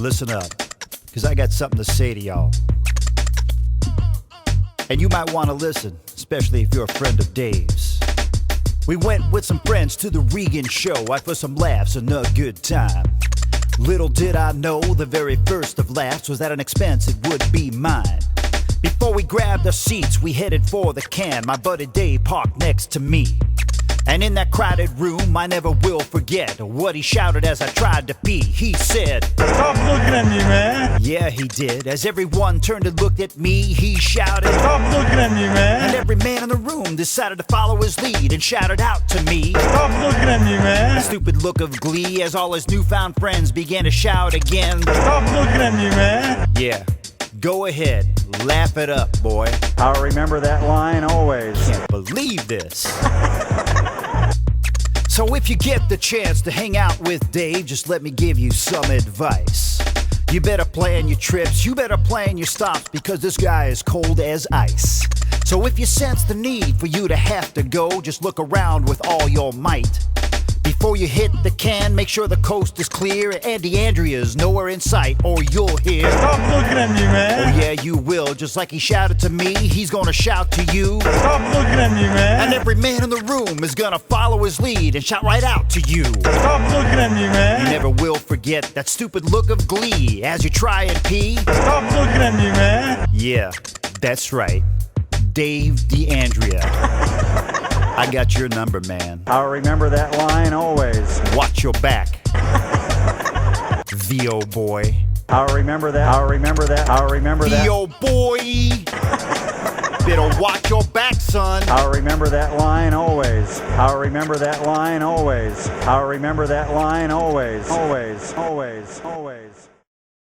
Listen up, because I got something to say to y'all. And you might want to listen, especially if you're a friend of Dave's. We went with some friends to the Regan show, out for some laughs and a good time. Little did I know, the very first of laughs was at an expense it would be mine. Before we grabbed our seats, we headed for the can. My buddy Dave parked next to me. And in that crowded room, I never will forget what he shouted as I tried to pee. He said, "Stop looking at me, man." Yeah, he did. As everyone turned and looked at me, he shouted, "Stop looking at me, man." And every man in the room decided to follow his lead and shouted out to me, "Stop looking at me, a man." stupid look of glee as all his newfound friends began to shout again, "Stop looking at me, man." Yeah, go ahead, laugh it up, boy. I'll remember that line always. Can't believe this. So if you get the chance to hang out with Dave, just let me give you some advice. You better plan your trips, you better plan your stops, because this guy is cold as ice. So if you sense the need for you to have to go, just look around with all your might. Before you hit the can, make sure the coast is clear and DeAndrea's nowhere in sight, or you'll hear, "Stop looking at me, man." Oh yeah, you will. Just like he shouted to me, he's gonna shout to you. "Stop looking at me, man." And every man in the room is gonna follow his lead and shout right out to you. "Stop looking at me, man." You never will forget that stupid look of glee as you try and pee. "Stop looking at me, man." Yeah, that's right. Dave DeAndrea. I got your number, man. I'll remember that line always. Watch your back. VO boy. I'll remember that. I'll remember that. I'll remember that. VO boy. Better watch your back, son. I'll remember that line always. I'll remember that line always. I'll remember that line always. Always, always, always.